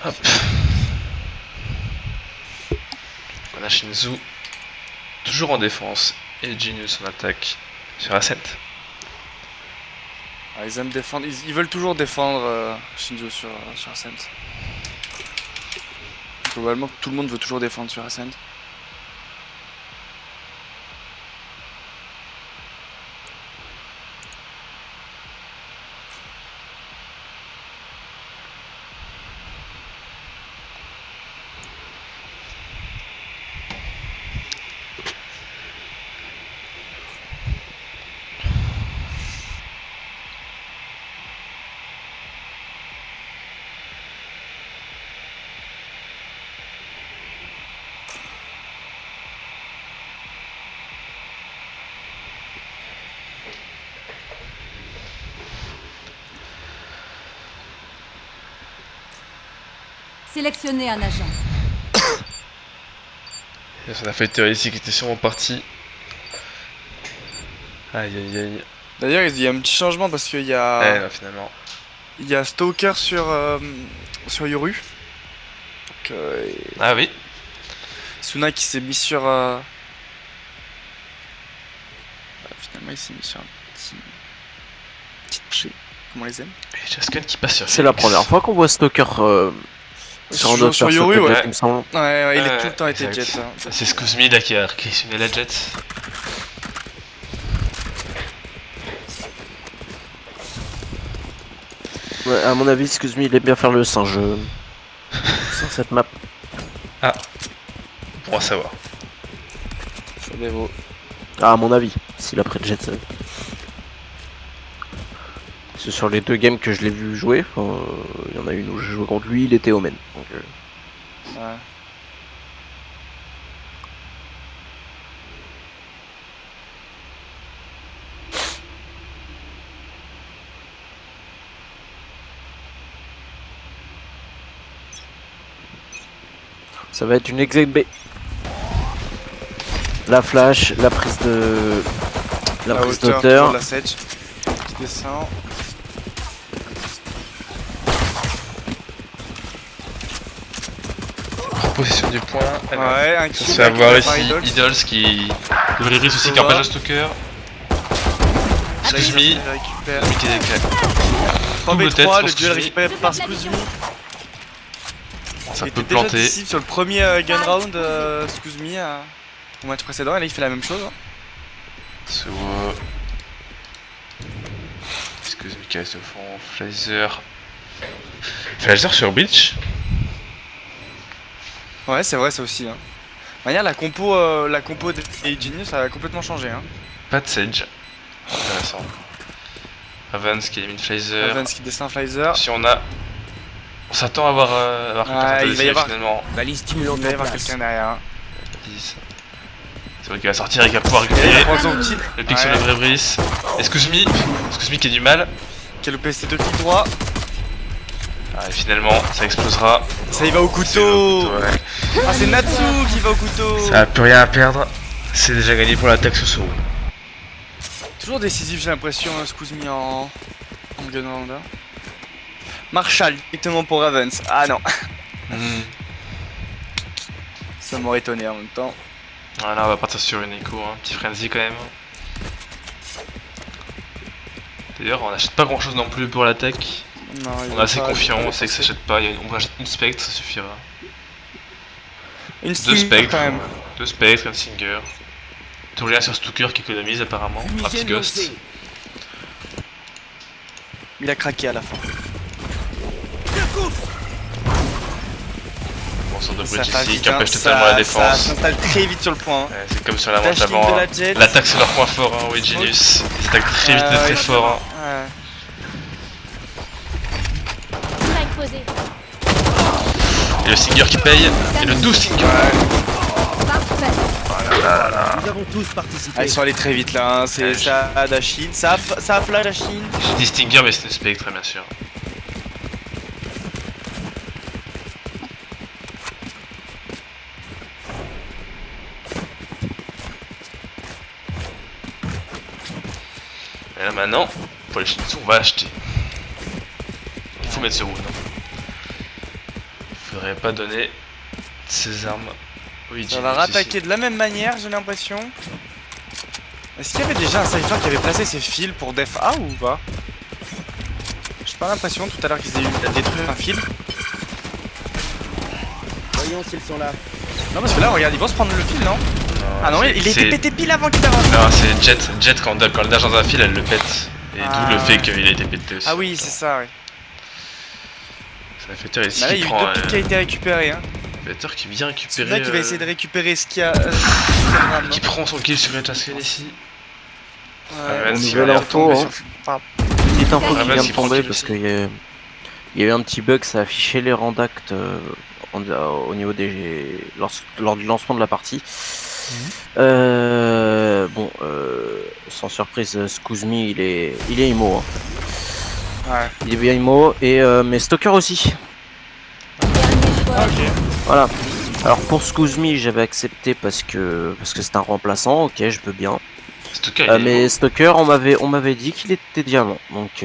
Hop. On a Shinzu toujours en défense et Genius en attaque sur Ascent. Ah, ils aiment défendre, ils veulent toujours défendre Shinzo sur Ascent. Globalement, tout le monde veut toujours défendre sur Ascent. Sélectionnez un agent. On a Fighter ici qui était sûrement parti. Aïe aïe aïe. D'ailleurs, il y a un petit changement parce qu'il y a, Ouais, là, finalement. il y a Stalker sur Yoru. Donc, Ah oui. Suna qui s'est mis sur. Finalement, il s'est mis sur un petit marché. Comment on les aime. Et Jaskin qui passe sur C'est la Phoenix. première fois qu'on voit Stalker sur un autre sur perso Yoru, que Jet, ouais. il me semble. Ouais, il a Ouais, tout le temps été exact. Jet. Hein. C'est Scuzmi là qui a réquisitionné la Jet. Ouais, à mon avis, excuse-moi, il aime bien faire le singe sur cette map. Pour en savoir. Ça dévaut. Ah, à mon avis, s'il a pris le jet. C'est sur les deux games que je l'ai vu jouer. Il y en a une où j'ai joué contre lui, il était Omen. Donc, Ouais. ça va être une exec B. La flash, la prise de. La prise hauteur, d'auteur. toujours de la Sedge qui descend. Proposition du point. Ouais, un Ça kill se fait avoir avec ici. Idols. Idols qui devrait risque aussi Ça qu'un va. page de Stalker. Là, Scuzmi. il récupère. Mickey déclare. Double tête 3v3, pour le duel Scuzmi. récupéré par Scuzmi. Ça Il peut était déjà planter. décisif sur le premier gun round, Scuzmi au match précédent, et là il fait la même chose. Hein. Sur. Scuzmi qui reste au fond. Flazer. Flazer sur Beach. Ouais, c'est vrai, ça aussi. Hein. De manière, la compo des Genius a complètement changé. Hein. Pas de Sage. Intéressant. Ravens qui élimine Flazer. Evans qui descend Flyzer. Si on a. On s'attend à avoir quelqu'un il va y avoir- finalement. Balise stimulante Il va y en avoir place. quelqu'un derrière. Hein. 10. C'est vrai qu'il va sortir et qu'il va pouvoir Et il récupérer va prendre son kill. le pic sur le vrai Brice. Et Scuzmi qui a du mal. Qui a loupé ses deux clics droits. Ah, et finalement, ça explosera. Ça y va au C'est le couteau. couteau, ouais. Ah, c'est Natsu qui va au couteau. Ça a plus rien à perdre. C'est déjà gagné pour l'attaque ce saut. Toujours décisif, j'ai l'impression, Scuzmi en gun round. Hein. Marshall, directement pour Ravens. Ah non, ça m'aurait étonné en même temps. Voilà, on va partir sur une écho, hein. Petit frenzy quand même. D'ailleurs, on n'achète pas grand chose non plus pour l'attaque. Non, il On va est assez pas- confiant, il va on sait que ça passer. s'achète pas. On va acheter une spectre, ça suffira. Une Deux Stinger spectres, quand même. deux spectres, un Singer. Tout rien sur Stalker qui économise apparemment. Un petit Fumigène ghost. lancé. Il a craqué à la fin. Bon, sort de Ça bridge va ici vite, qui hein. empêche totalement la Ça défense. s'installe très vite sur le point. Hein. Ouais, c'est comme sur la manche Dashing avant. de la Hein. Jet. L'attaque c'est leur point fort, hein, oui, Genius. Ils attaquent très vite et très ouais. fort. Hein. Ouais. Strike posé. Et le Singer qui paye. Et le 12 Singer. Parfait. Nous avons tous participé. Ah, ils sont allés très vite là, hein. C'est ça a Dashin, ça a flash Dashin. J'ai dit Stinger, mais c'est une spectre, bien sûr. Et là maintenant, pour les Shinsu, on va acheter. Il faut mettre ce wound. devrait pas donner ses armes. Oui, Ça va rattaquer de la même manière, j'ai l'impression. Est-ce qu'il y avait déjà un Cypher qui avait placé ses fils pour Def A ou pas? J'ai pas l'impression tout à l'heure qu'ils aient eu à détruire un fil. Voyons s'ils sont là. Non, parce que là, regarde, ils vont se prendre le fil, non? Ah non, il a été pété pile avant qu'il avance. Non, c'est Jet. Jet, quand elle nage dans un fil, elle le pète. Et d'où le fait qu'il a été pété aussi. Ah oui, c'est ça, oui. Ça a fait Fetter ici. Bah là, il y a eu deux pics qui a été récupéré. Hein. Fetter qui vient C'est récupérer. là qui va essayer de récupérer ce qu'il y a. Qui prend son kill sur Etasken ici. Ouais, on nouvelle va aller info, retomber hein. Pardon. Petite info Ouais, qui vas-y, vient de prends tomber le kill parce aussi. qu'il y a eu un petit bug, ça a affiché les rangs d'actes au niveau des. Lors du lancement de la partie. Bon, sans surprise, Scoozme il est IMO. Hein. Ouais. Il est bien IMO, et mais Stalker aussi. Dernier joueur. Ok. Voilà. Alors pour Scoozme, j'avais accepté parce que c'est un remplaçant, ok, je peux bien. Mais Stalker, on m'avait dit qu'il était diamant, donc.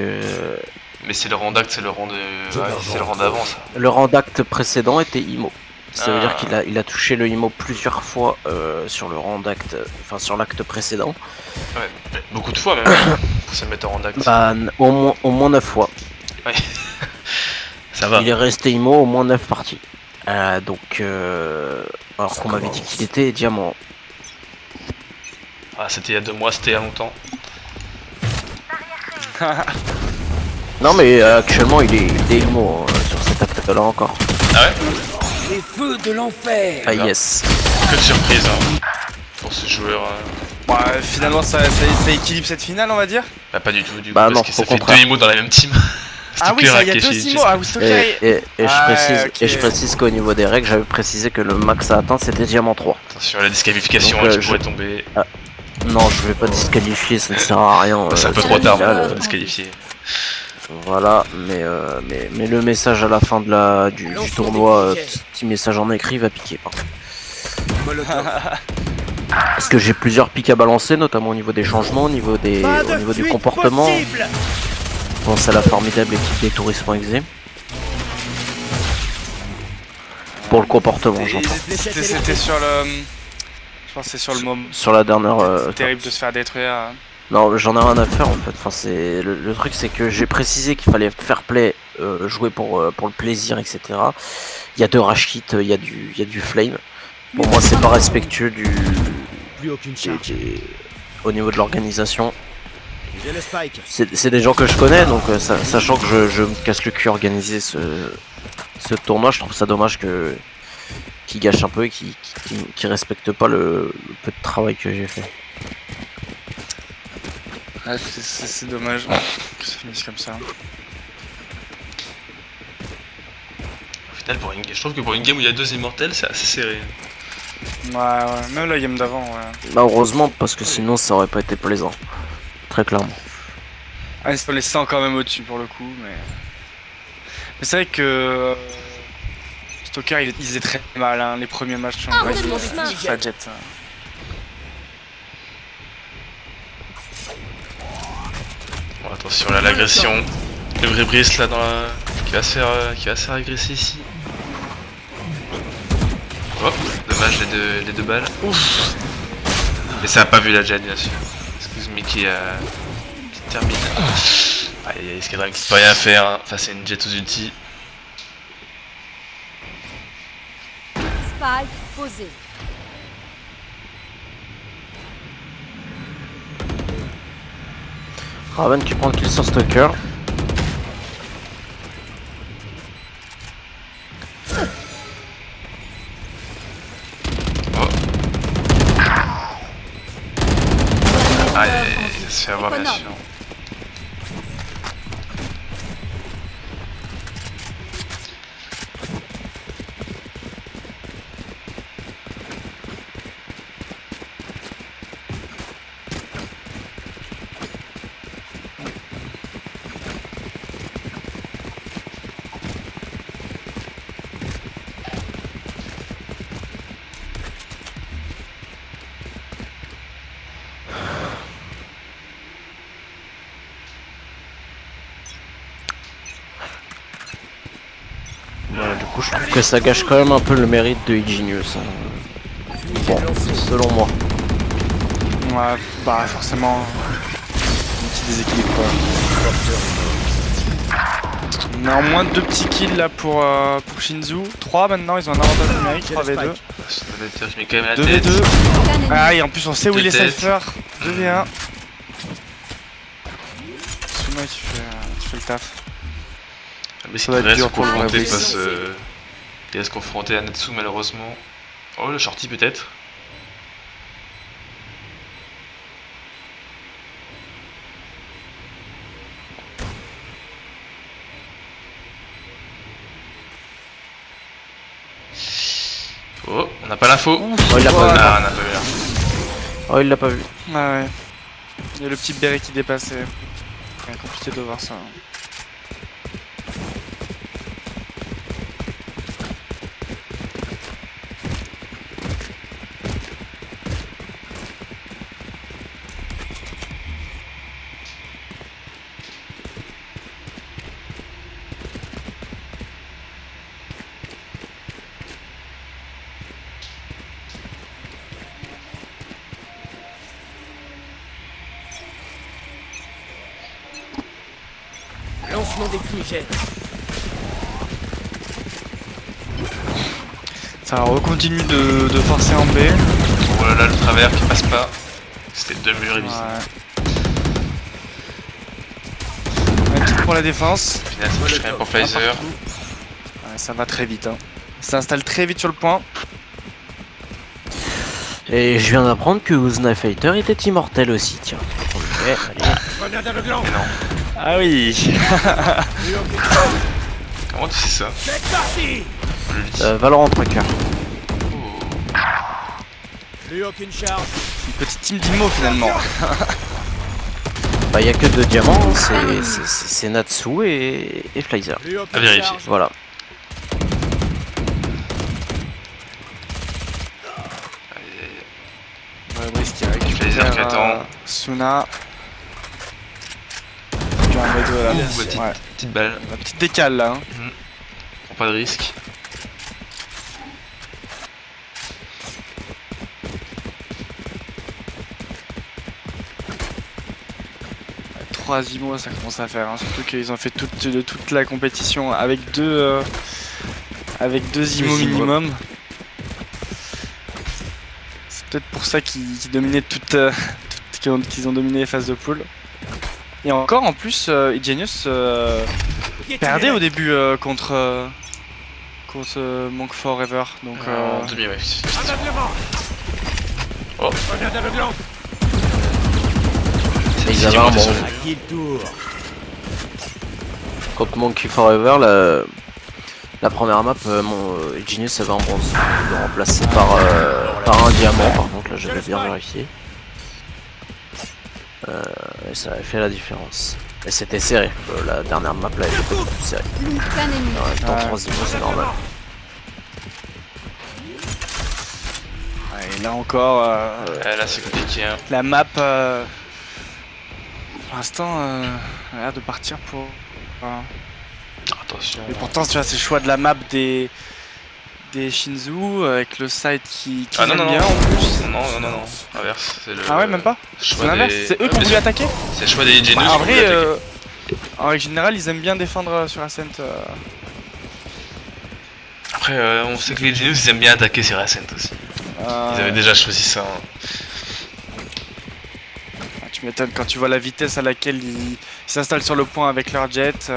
Mais c'est le rang d'acte, c'est le rang de. Ouais, c'est le rang d'avant ça. Le rang d'acte précédent était IMO. Ça veut Ah. dire qu'il a touché le IMO plusieurs fois sur le rang d'acte, enfin sur l'acte précédent. Ouais, beaucoup de fois même pour se mettre en rang d'acte. Bah, au moins 9 fois. Ouais. Ça va. Il est resté IMO au moins 9 parties. Donc, alors qu'on m'avait dit qu'il était diamant. Ah, c'était il y a 2 mois, c'était il y a longtemps. Non mais actuellement il est IMO sur cet acte-là encore. Ah ouais? Les feux de l'enfer. Ah yes. Que de surprise hein, pour ce joueur. Ouais, finalement, ça équilibre cette finale, on va dire. Bah, pas du tout, du coup, Bah parce non, que ça au fait contraire. 2 IMO dans la même team. Ah oui, Stalker il y a qui deux fait- Simo. Ah oui, Stalker. Et Ah, je précise qu'au niveau des règles, j'avais précisé que le max à atteindre c'était diamant 3. Attention à la disqualification, Donc, hein, tu je- pourrais tomber. Non, je vais pas disqualifier, ça ne sert à rien. C'est un peu c'est trop la tard finale, pour disqualifier. Voilà, mais le message à la fin du tournoi, petit message en écrit va piquer. Par contre. Molotov. Parce que j'ai plusieurs pics à balancer, notamment au niveau des changements, au niveau du comportement. Possible. Je pense à la formidable équipe des touristes Exe. Pour le comportement, j'entends. C'était sur le. Je pense que c'est sur le moment. Sur la dernière. C'est terrible de se faire détruire. Non, j'en ai rien à faire en fait. Enfin, c'est le truc, c'est que j'ai précisé qu'il fallait fair play, jouer pour le plaisir, etc. Il y a 2 rage kits, il y a du flame. Pour moi, c'est pas respectueux Plus aucune charge. au niveau de l'organisation. J'ai le spike. C'est des gens que je connais, donc sachant que je me casse le cul à organiser ce tournoi, je trouve ça dommage qu'ils gâchent un peu et qu'ils respectent pas le peu de travail que j'ai fait. Ouais, c'est dommage que ça finisse comme ça. Au final, je trouve que pour une game où il y a 2 immortels, c'est assez serré. Ouais, même la game d'avant, ouais. Bah heureusement, parce que sinon ça aurait pas été plaisant. Très clairement. Ah, ils se laisser quand même au-dessus pour le coup, mais c'est vrai que Stalker il faisait très mal, hein, les premiers matchs. Hors Ouais, de mon chemin. ça jet. Bon, attention là, l'agression. Le vrai Brice là qui va se faire agresser ici. Hop, dommage les deux balles. Ouf. Mais ça a pas vu la jet bien sûr. Excuse-moi qui termine. Aïe aïe, Skadran qui peut rien faire hein, face à une jet aux ulti. Spike posé. Raven qui prend le kill sur Stalker. Aïe aïe aïe, il se fait avoir bien sûr. coup, je trouve que ça gâche quand même un peu le mérite de Igenius. Bon, selon moi. Ouais, bah forcément. Un petit déséquilibre quoi. On a au moins 2 petits kills là pour Shinzu. 3 maintenant, ils ont un avantage numérique, 3v2. Ça doit être je mets quand même la 2v2. tête. Ah et en plus on sait où il est Deux têtes. Cypher. 2v1. Suna qui fait le taf. Mais Ça ça va être devrait se dur pour le confronter Rebels. face. Il va se confronter à Natsu malheureusement. Oh le shorty peut-être. Oh, on n'a pas l'info. Oh, il l'a pas vu. Ah, on n'a pas vu là. Oh, il l'a pas vu. Ah ouais. Il y a le petit béret qui dépassait. C'est compliqué de voir ça. Lancement des fumigènes. Ça recontinue de forcer en B. Oh là là, le travers qui passe pas. C'était 2 murs et Ouais. vis. Un truc pour la défense. Final, ça touche rien pour Pfizer. Ouais, ça va très vite. Hein. Ça s'installe très vite sur le point. Et je viens d'apprendre que Uzna Fighter était immortel aussi, tiens. Ok, allez. Grenade aveuglant. Mais non. Ah oui. Comment tu sais ça? C'est parti. On le dit. Valorant Tracker. Oh. Plus aucune charge. Une petite team d'immo finalement. Bah, y a que 2 diamants, hein, c'est Natsu et Flyzer. Plus À aucune vérifier. charge. Voilà. Aïe, aïe, aïe. Ouais, Brice qui Flyzer qui récupère attend. Suna. Puis un médo là. Ouh, petite, Ouais. petite balle. La petite décale là. Hein. Prends pas de risque. Ouais, 3 IMO ça commence à faire. Hein. Surtout qu'ils ont fait toute la compétition avec deux IMO minimum. C'est peut-être pour ça qu'ils dominaient qu'ils ont dominé les phases de pool. Et encore en plus, Igenius perdait au début contre Monk Forever. Donc En demi, ouais. Aveuglement. Oh. Grenade aveuglant. Et ils avaient un bon. À qui le tour? Contre Monkey Forever, la première map, mon Genius avait un bronze. Il l'a remplacé par un diamant, par contre, là j'avais bien vérifié. Et ça avait fait la différence. Et c'était serré, la dernière map là était beaucoup plus serrée. Une canne ennemie. En même temps, Ouais. 3 diamants c'est normal. ouais, et là encore, Ouais, là c'est compliqué. Hein. la map pour l'instant a l'air de partir pour. Attention. Et pourtant, tu vois, c'est le choix de la map des Shinzu avec le side qui Ah non, aime non, bien non. en plus. Non. Inverse. C'est le. Ah ouais, même pas. choix C'est l'inverse. des- C'est eux qui ont Ouais, voulu bien attaquer. sûr. C'est le choix des Genius. Bah, en qui ont voulu vrai, attaquer. en règle générale, ils aiment bien défendre sur Ascent. Après, on sait que les Genius ils aiment bien attaquer sur Ascent aussi. Ils avaient déjà choisi ça. Hein. Tu m'étonnes quand tu vois la vitesse à laquelle ils s'installent sur le point avec leur jet.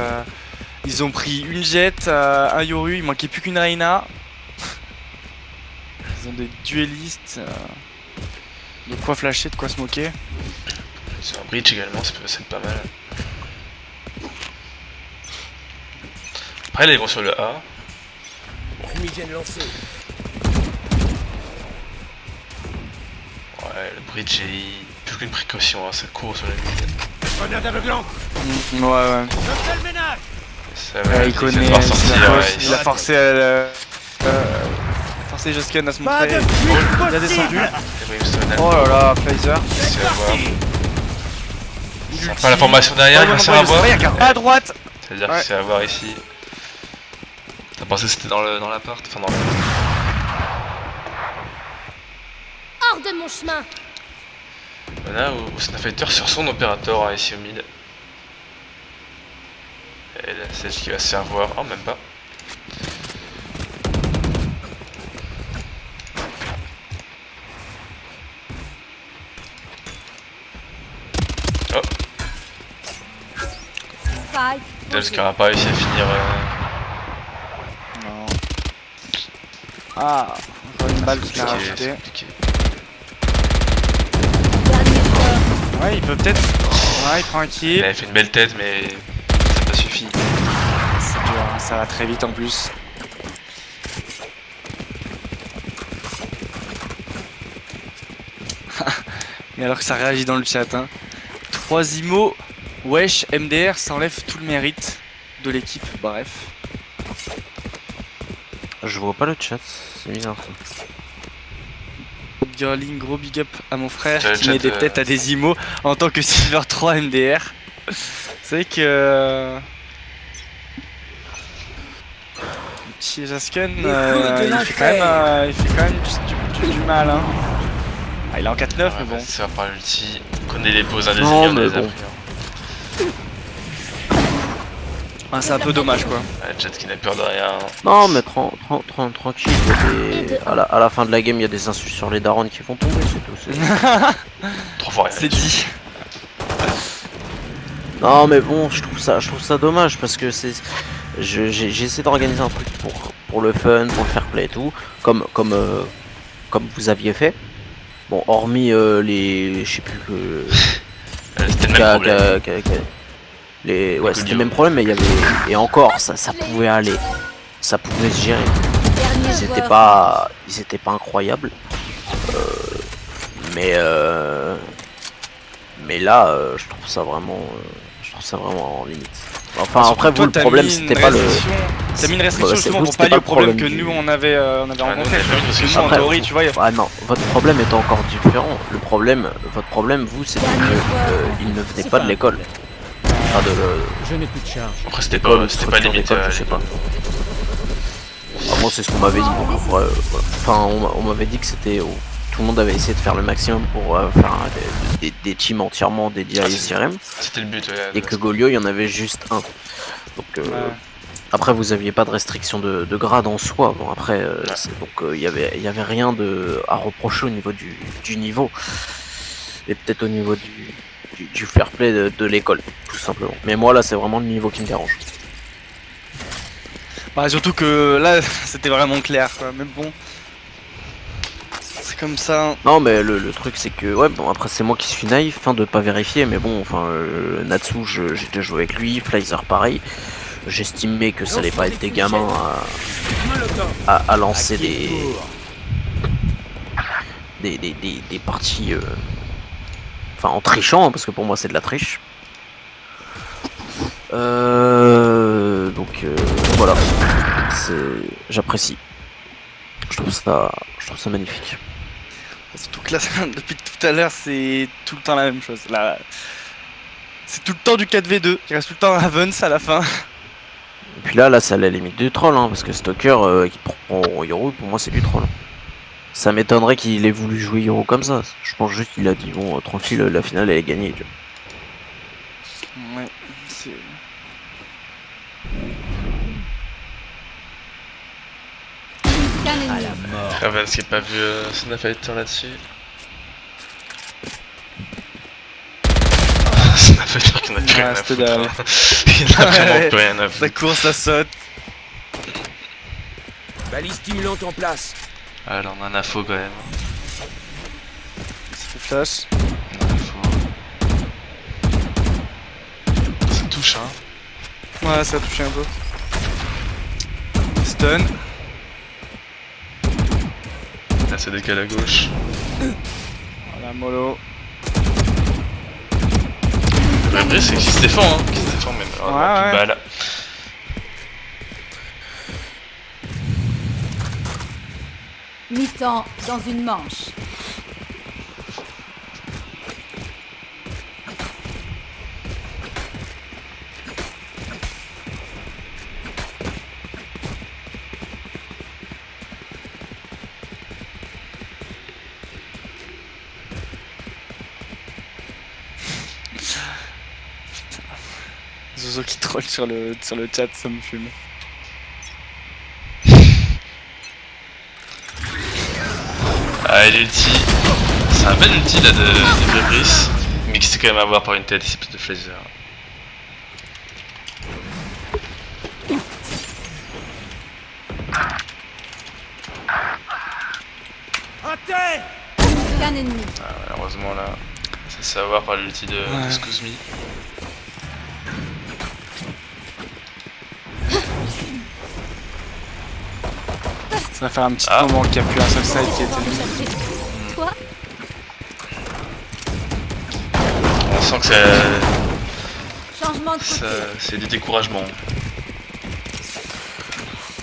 Ils ont pris une jet, un Yoru, il manquait plus qu'une Reina. Ils ont des duellistes. De quoi flasher, de quoi se moquer. Sur un bridge également, ça peut être pas mal. Après, là ils vont sur le A. Fumigène lancé. Ouais, le bridge il. Plus qu'une précaution, hein, ça court sur la mid. Grenade aveuglant. Ouais, ouais. Je fais le ménage. Ça Ouais, va, il connaît, va sortir. il a forcé forcé Josken à se Pas montrer. de fuite Il a descendu. possible. Oh là là, Pfizer. C'est à voir. Il Ça pas la formation derrière, il va se faire avoir. Il regarde pas à droite. C'est-à-dire Ouais. que c'est à voir ici. T'as pensé que c'était dans l'appart? Enfin, dans le... Hors de mon chemin. Voilà, au Snapfighter sur son opérateur ici au mid. Et là, c'est ce qui va se faire voir. Oh, même pas. Oh, Spike. Debs qui aura pas réussi à finir. Non. Ah, encore une balle qui l'a compliqué, rajouté. c'est compliqué. Dernier joueur. Ouais, il peut peut-être. Ouais, Il tranquille. avait fait une belle tête, mais ça n'a pas suffi. C'est dur, hein, ça va très vite en plus. Mais alors que ça réagit dans le chat, hein. 3 IMO, wesh, MDR, ça enlève tout le mérite de l'équipe, bref. Je vois pas le chat, c'est bizarre. Girling, gros big up à mon frère Sur le qui chat, met des têtes à des IMO en tant que Silver 3 MDR. C'est vrai que... le petit Jasken, il fait quand même du mal, hein. Ah, il est en 4-9, mais Ouais, bon. ça va par l'ulti. On connaît les pauses Non, indésignées, on mais les a bon. pris. Hein. Ah, c'est un peu dommage, quoi. Ouais, Jet qui n'a peur de rien. Non, mais tranquille, il y a des... à la fin de la game, il y a des insultes sur les darons qui vont tomber, c'est tout. Trop fort, C'est dit. Non, mais bon, je trouve ça dommage parce que c'est. J'ai essayé d'organiser un truc pour le fun, pour le fair play et tout, comme vous aviez fait. Bon, hormis les. Je sais plus que. C'était le même problème. Ouais, c'était le même problème, mais il y avait. Et encore, ça pouvait aller. Ça pouvait se gérer. Dernier Ils étaient joueur. pas incroyables. Mais là, je trouve ça vraiment en limite. Enfin, après vous, Toi, le t'as problème mis c'était une pas le. restriction- T'as mis une restriction Ouais, c'est justement vous, pour c'était pallier pas au le problème que problème nous du- on avait nous, rencontré. on avait pas mis de Parce que nous restriction. en Après, théorie, tu vois, Ah non, votre problème est encore différent. Votre problème, vous, c'était Dernier que joueur. il ne venait pas de l'école. Enfin, Je n'ai plus de charge. Après, c'était l'école, pas le structure limite. d'école, je sais pas. Moi, c'est ce qu'on m'avait dit. Donc, après, voilà. Enfin, on m'avait dit que c'était. Tout le monde avait essayé de faire le maximum pour faire des teams entièrement dédiés à Ah, c'est- SRM. C'était le but, ouais. Et que Golio, il y en avait juste un. Donc, Ouais. après, vous aviez pas de restriction de grade en soi. Bon, après, Ouais. donc il y avait rien à reprocher au niveau du niveau. Et peut-être au niveau du fair play de l'école, tout simplement. Mais moi, là, c'est vraiment le niveau qui me dérange. Bah, surtout que là, c'était vraiment clair, quoi. Mais bon, c'est comme ça. Non, mais le truc, c'est que, ouais, bon, après, c'est moi qui suis naïf, hein, de pas vérifier. Mais bon, enfin, Natsu, j'ai déjà joué avec lui. Flyzer, pareil. J'estimais que ça allait pas être des gamins à lancer des parties. Enfin, en trichant, hein, parce que pour moi, c'est de la triche. Donc voilà, j'apprécie. Je trouve ça magnifique. Surtout que là, depuis tout à l'heure, c'est tout le temps la même chose. Là, c'est tout le temps du 4v2. Il reste tout le temps un Ravens à la fin. Et puis là, c'est à la limite du troll, hein, parce que Stalker qui prend Hero, pour moi, c'est du troll. Ça m'étonnerait qu'il ait voulu jouer Hero comme ça. Je pense juste qu'il a dit bon, tranquille, la finale elle est gagnée. Tu vois. Ouais, c'est. Qu'un ennemi. Ravens qui a pas vu Snapfighter là-dessus. Snapfighter qui n'a plus rien à c'était foutre. derrière. Hein. Il n'a vraiment Ouais. plus rien à Ça foutre. court, ça saute. Balise stimulante en place. Ah, là, on a un info quand même. Ça fait flash. On a un info. Ça touche, hein. Ouais, ça a touché un peu. Stun. Là, c'est décalé à gauche. Voilà, mollo. Le vrai, c'est qu'il se défend, hein. Qu'il se défend même. Alors, Ouais, plus de ouais. balles. Mi-temps dans une manche. Jozo qui troll sur le chat, ça me fume. Ah, et l'ulti. C'est un bel ulti là de Fabrice. Mais qui sait quand même avoir par une tête, c'est plus de Flazer. Qu'un ennemi. Ah, malheureusement là, c'est savoir par l'ulti de Excuse Me. Ça va faire un petit moment qu'il n'y a plus un seul side qui était. Toi, On sent que changement de côté. c'est du découragement.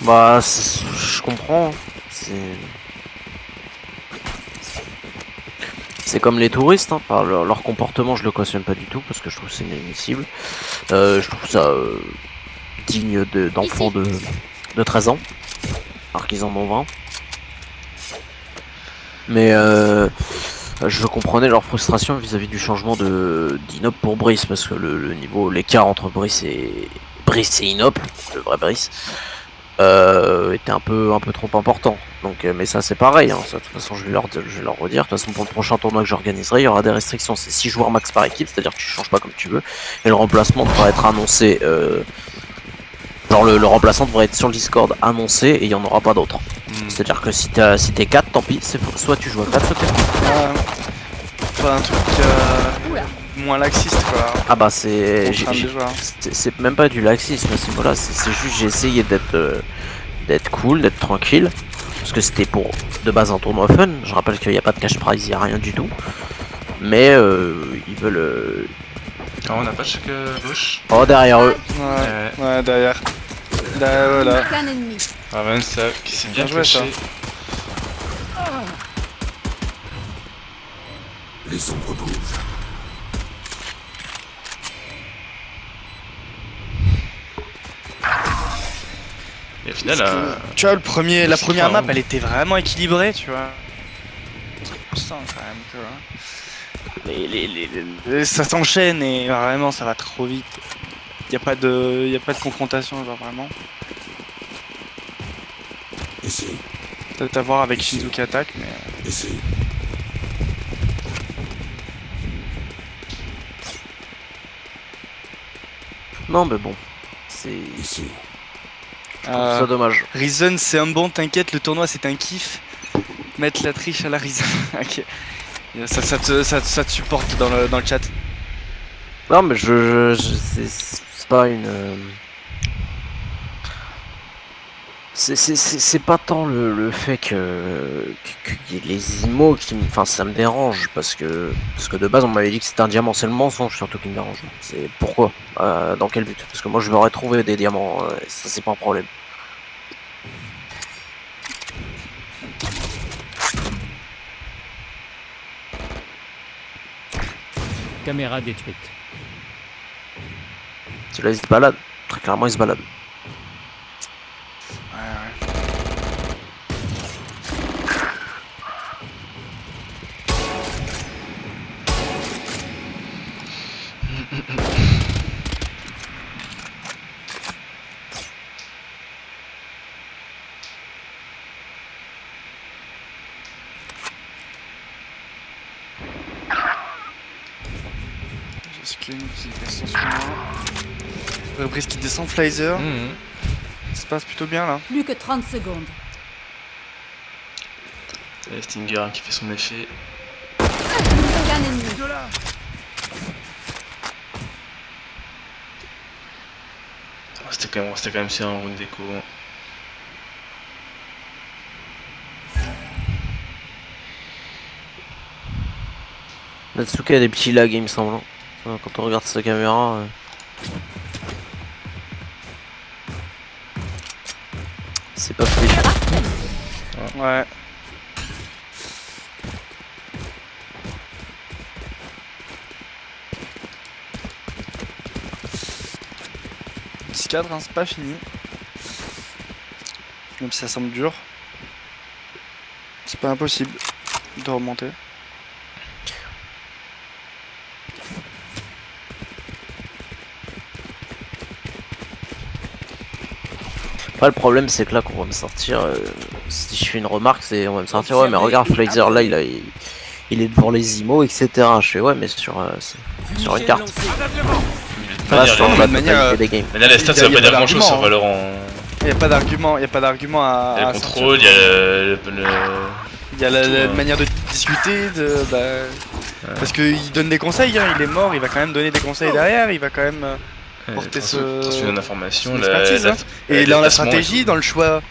Bah, je comprends. C'est comme les touristes, hein. Enfin, leur comportement, je le cautionne pas du tout parce que je trouve que c'est inadmissible. Je trouve ça digne d'enfants de 13 ans, alors qu'ils en ont 20. Mais je comprenais leur frustration vis-à-vis du changement d'Inop pour Brice, parce que l'écart entre Brice et Inop, le vrai Brice, était un peu trop important. Donc, mais ça c'est pareil, hein. Ça, de toute façon je vais leur redire. De toute façon pour le prochain tournoi que j'organiserai, il y aura des restrictions. C'est 6 joueurs max par équipe, c'est-à-dire que tu changes pas comme tu veux. Et le remplacement devra être annoncé. Genre le remplaçant devrait être sur le Discord annoncé et il n'y en aura pas d'autres. C'est-à-dire que si t'es 4, tant pis, soit tu joues à 4, soit t'es 3. Pas un truc moins laxiste quoi. Ah bah c'est même pas du laxisme à ce niveau-là, c'est juste j'ai essayé d'être cool, d'être tranquille, parce que c'était pour de base un tournoi fun. Je rappelle qu'il n'y a pas de cash prize, il n'y a rien du tout. Mais ils veulent... Ah, on n'a pas de choc gauche. Oh derrière eux. Ouais, derrière. Voilà. Qu'un ennemi. Raven qui s'est bien Bien joué, caché. ça. Les ombres bougent. Et au final, Tu vois, la première c'est map, pas elle était vraiment équilibrée, tu vois. On sent quand même que ça s'enchaîne et vraiment ça va trop vite. Y a pas de confrontation, genre vraiment. Ici, Peut-être à voir avec Shinzo qui attaque, mais ici. Non mais bon, c'est... Ici. Je trouve ça dommage. Reason c'est un bon, t'inquiète, le tournoi c'est un kiff. Mettre la triche à la Reason. Ok. Ça te supporte dans le chat. Non mais c'est pas une... C'est pas tant le fait qu'il y ait les IMO qui enfin ça me dérange parce que de base on m'avait dit que c'était un diamant, c'est le mensonge surtout qui me dérange. C'est pourquoi dans quel but? Parce que moi je vais retrouver des diamants, ça c'est pas un problème. Caméra détruite. Celui-là il se balade, très clairement il se balade. Skin qui descend sur moi. Reprise qui descend Flazer. Ça se passe plutôt bien là. Plus que 30 secondes. Et Stinger qui fait son effet. Qu'un ennemi. C'était quand même sur un round d'écho. Natsuki a des petits lags il me semble. Quand on regarde sa caméra. C'est pas fluide. Ouais. Petit cadre, hein, c'est pas fini. Même si ça semble dur. C'est pas impossible de remonter. Pas le problème, c'est que là, qu'on va me sortir, si je fais une remarque, c'est on va me sortir, ouais, mais regarde, Flazer là, il est devant les IMO, etc. Je fais, ouais, mais sur une carte. De Pas manière, sur les- la manière, totalité des games. de manière, les stats, ça y a veut pas pas dire grand chose d'argument, sur hein. Valorant. Il y a pas d'argument à. Il y a à le sortir. contrôle, il y a Il y a la tout, hein. manière de discuter, parce qu'il donne des conseils, hein, il est mort, il va quand même donner des conseils derrière, il va quand même. Porter transfusion d'informations, son expertise, hein. Et dans la stratégie, dans le choix,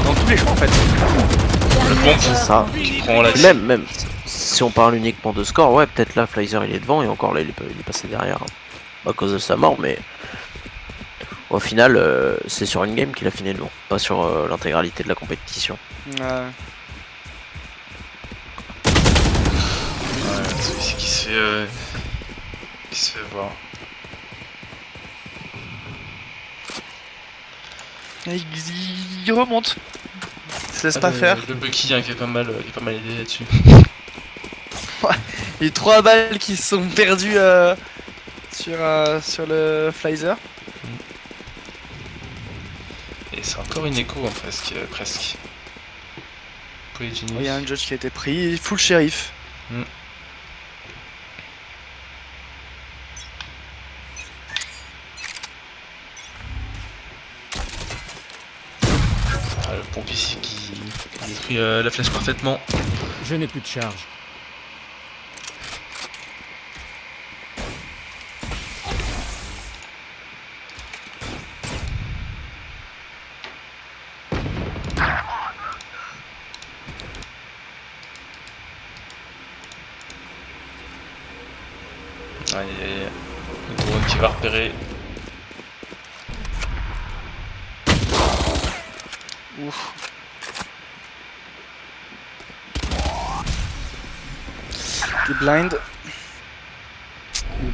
dans tous les choix en fait. Le pompe, Dernier ça. joueur. qui prend la Même, si on parle uniquement de score, ouais, peut-être là, Flazer il est devant, et encore là, il est passé derrière, hein, à cause de sa mort, mais au final, c'est sur une game qu'il a fini devant, pas sur l'intégralité de la compétition. Ouais. Ouais, celui-ci qui se fait voir. Et il remonte. Il se laisse pas faire. Le Bucky hein, qui est pas mal aidé là-dessus. Il y a 3 balles qui se sont perdues sur le Flazer. Et c'est encore une écho hein, presque. Polygenius. Il y a un judge qui a été pris, full shérif. Ah, le pompe ici qui détruit la flèche parfaitement. Je n'ai plus de charge. Aïe aïe aïe. Le drone qui va repérer. Ouf. Il est blind.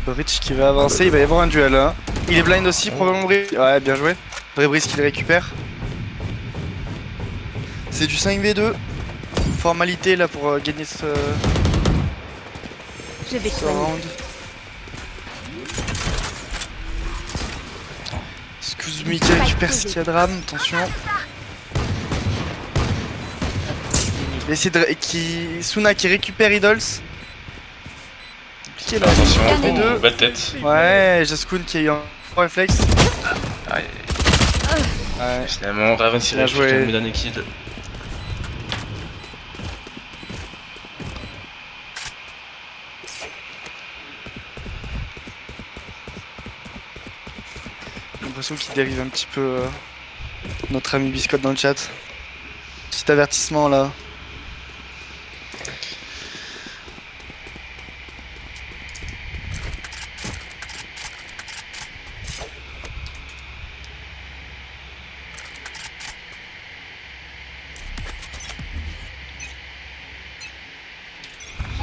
Le Bridge qui va avancer, il va y avoir un duel là. Il est blind aussi, probablement Bridge. Ouais, bien joué. Bridge qui le récupère. C'est du 5v2. Formalité là pour gagner ce Je vais soigner. round. Excuse me qui récupère Skiadram, attention. Il va essayer de. Suna qui récupère Idols. Compliqué là. Attention, Gagne. oh, belle tête. Ouais, Jaskun qui a eu un réflexe. Aïe. Ouais. Finalement, Raven s'est Bien joué. tomber d'un liquide. J'ai l'impression qu'il dérive un petit peu notre ami Biscotte dans le chat. Petit avertissement là.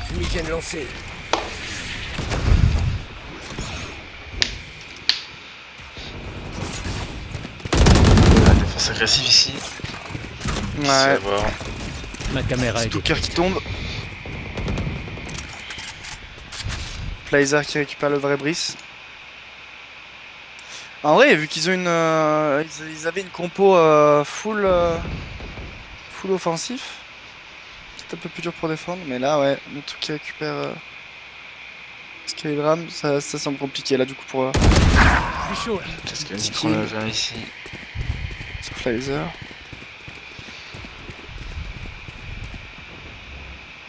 Fumigène lancé. La défense agressive ici. Ouais. C'est à voir. Ma caméra est Stooker qui tombe. Flazer qui récupère le vrai Brice. En vrai, vu qu'ils ont ils avaient une compo full offensif, c'est un peu plus dur pour défendre, mais là, ouais, le truc qui récupère Skyram, ça semble compliqué là du coup pour Je suis chaud. Qu'est-ce qu'il Petit prend le kill. vin ici? sur Flazer.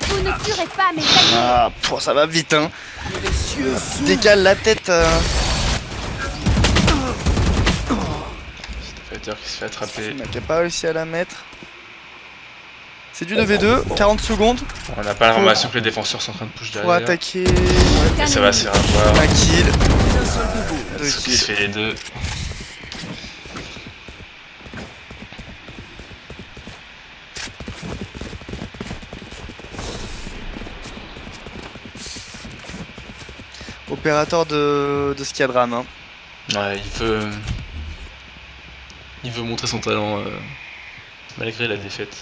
Vous ne tuerez pas mes amis. Ah, ça va vite, hein. Décale la tête. Fighter qui se fait attraper. Il n'a pas réussi à la mettre. C'est du 2v2, 40 secondes On n'a pas l'information que les défenseurs sont en train de push pour derrière. attaquer. Et ça va se faire avoir. Un kill. Deux Qui se kills. fait les deux. Opérateur de Skiadram. Hein. Ouais, il veut montrer son talent malgré la défaite.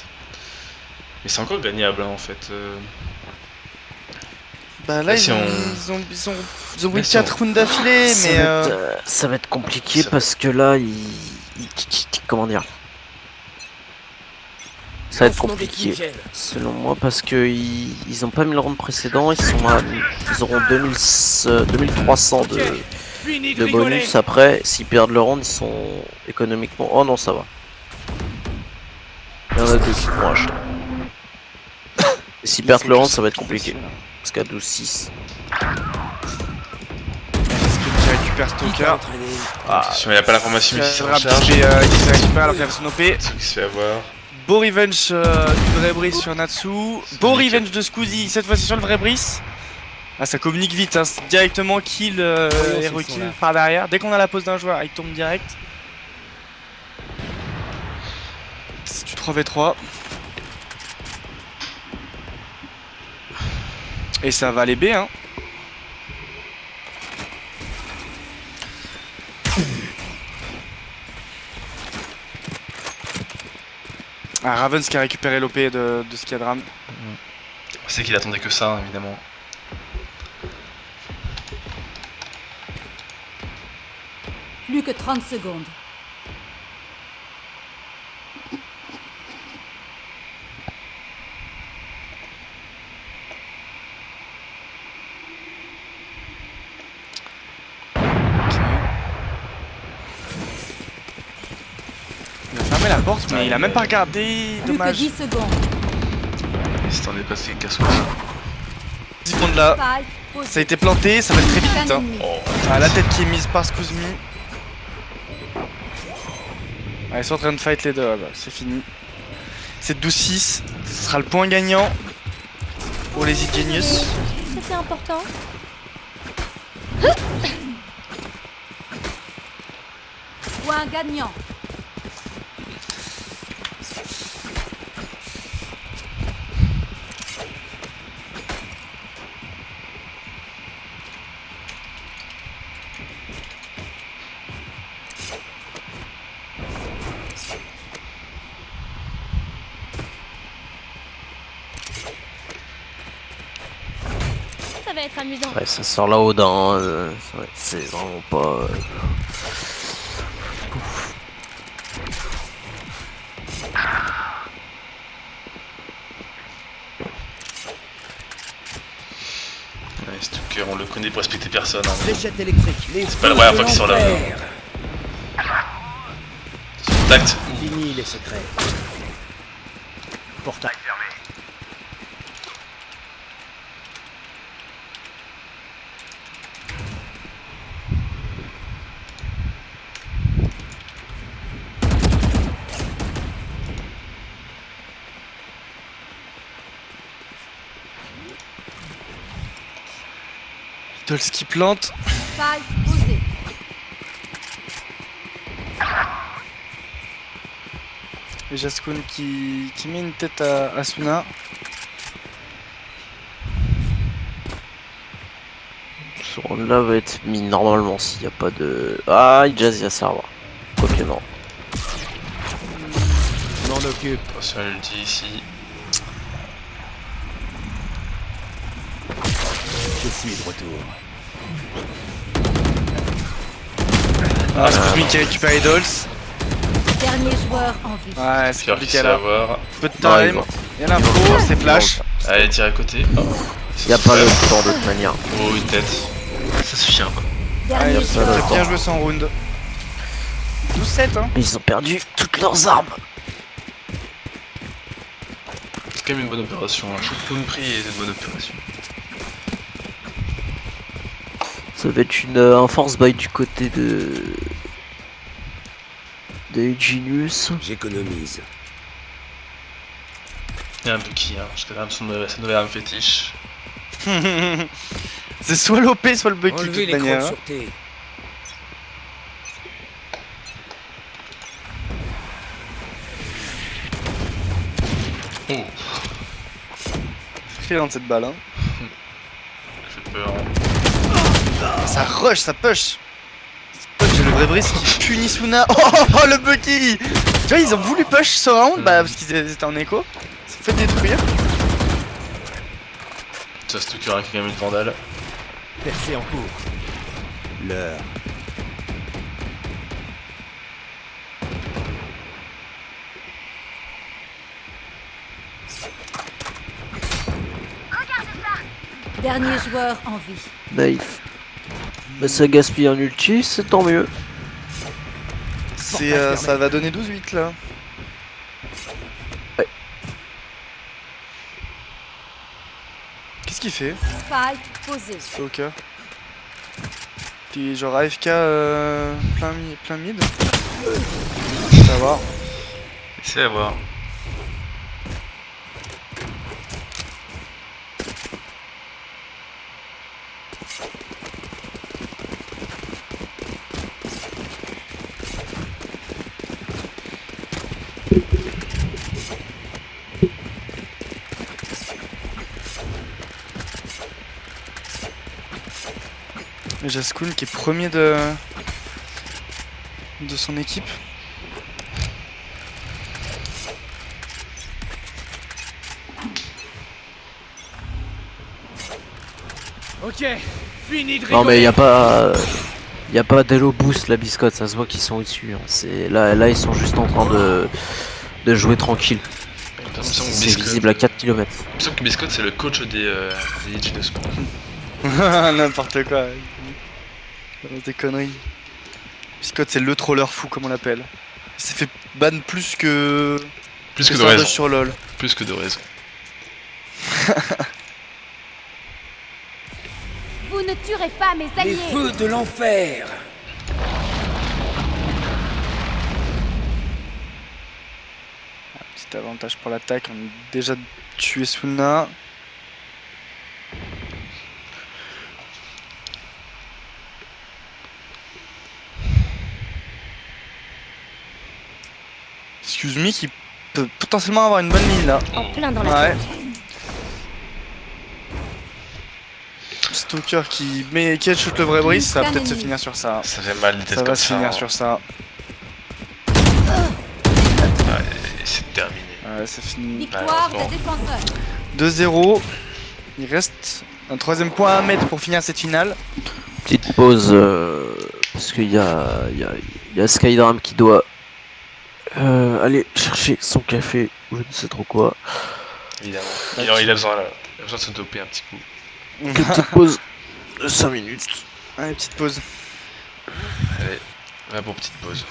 Mais c'est encore gagnable hein, en fait. Bah là, Ah, si ils ont Mais win si 4 rounds d'affilée, Ça, mais va être, ça va être compliqué ça- parce que là, comment dire, ça va être compliqué selon moi parce que ils ont pas mis le round précédent, ils auront 2300 de bonus après. S'ils perdent le round, ils sont économiquement. Oh non, ça va. Il y en a deux qui vont acheter. Et s'ils perdent le round, ça va être compliqué. Parce qu'à 12-6. Est-ce qu'il récupère Stalker? Attention, il a pas l'information, il s'est en charge. Qui se récupère alors qu'il a son OP. Natsu qui se fait avoir. Beau revenge du vrai Brice sur Natsu. Beau revenge de Squeezie, cette fois-ci sur le vrai Brice. Ah, ça communique vite, hein. C'est directement kill et recul par derrière. Dès qu'on a la pause d'un joueur, il tombe direct. C'est du 3v3. Et ça va aller B, hein. Ah, Ravens qui a récupéré l'OP de Skiadram. On sait qu'il attendait que ça, hein, évidemment. Plus que 30 secondes. Il a fermé la porte, mais il a même pas regardé. Plus que Dommage. 10 secondes. Il s'en est passé casse-cou. 10 secondes là. Spike posé. Ça a été planté, ça va être très vite. Un Hein. ennemi. Ah, la tête qui est mise par Skuzmi. Ah, ils sont en train de fight les deux, ah bah, c'est fini. C'est 12-6, ce sera le point gagnant pour les Genius. C'était important. Point gagnant. Ça va être amusant. Ouais, ça sort là-haut dans. C'est vraiment pas. Ouais, Stalker, on le connaît pour respecter personne. Hein. Fléchette électrique. C'est pas la première fois qu'il sort là. Contact. Fini les secrets. Portail fermé. Dolls qui plante. Spike posé. Et Jaskun qui met une tête à Suna. Ce round là va être mis normalement s'il n'y a pas de. Ah, Jazz, il y a ça, quoique non. Je m'en occupe. Attention à l'ulti ici. Je suis de retour. Ah, Skuzmi qui récupère les Dolls. Dernier joueur en vie. Ouais, c'est Pierre qui se compliqué fait là. avoir. Peu de Non, ils time. vont- Il y a l'info, c'est flash. Allez, tire à côté. Oh. Il n'y a pas le temps de toute manière. Oh, une tête. Ça suffit un peu. Dernier Allez, ça, joueur. T'as bien joué son round. 12-7, hein. Ils ont perdu toutes leurs armes. C'est quand même une bonne opération. Hein. Chaque prix est une bonne opération. Ça va être un force buy du côté de Genius. J'économise. Il y a un Bucky, hein. Jusqu'à là, sa nouvelle arme fétiche. C'est soit l'OP, soit le Bucky de Enlevez toute les manière. crocs Hein. sûreté. Oh, Friand cette balle. Hein. j'ai peur. Ça rush, ça push. J'ai le vrai Brice qui punit Suna. Oh, le Bucky. Tu vois, ils ont voulu push ce round parce qu'ils étaient en écho. Ça fait détruire. Ça, Stalker a quand même une vandale. Percée en cours. L'heure. Dernier joueur en vie. Naïf. Mais ça gaspille un ulti, c'est tant mieux. Ça va donner 12-8 là. Ouais. Qu'est-ce qu'il fait? Spike posé. Stalker. Puis genre AFK plein mid. Ça va. Essayez à voir. Et Jaskun qui est premier de son équipe. Ok, fini de rigoler. Non mais y a pas d'Hello Boost la biscotte, ça se voit qu'ils sont au-dessus. Hein. Là ils sont juste en train de jouer tranquille. C'est visible à 4 km. Il me semble que Biscotte c'est le coach des Legends of Sport. N'importe quoi. Des conneries. Biscotte c'est le troller fou comme on l'appelle. Il s'est fait ban plus que Plus que de Sardou raison. sur LoL. Plus que de raison. Vous ne tuerez pas mes Les alliés. feux de l'enfer. Petit avantage pour l'attaque, on a déjà tué Suna. Excuse me qui peut potentiellement avoir une bonne ligne là. En plein dans la Ouais. tête. Stalker qui headshot le vrai Brice, ça va peut-être se finir sur ça. Ça fait mal d'être Ça comme va se ça. finir hein. sur ça. Ouais, et c'est terminé. Ouais, c'est fini. Victoire bon. des défenseurs. 2-0. Il reste un troisième point à mettre pour finir cette finale. Petite pause parce qu'il y a Skydram qui doit aller chercher son café ou je ne sais trop quoi. Évidemment. Bah, Il a besoin là. Il a besoin de se doper un petit coup. Une petite pause de 5 minutes. Ouais, petite pause. Allez, va pour petite pause.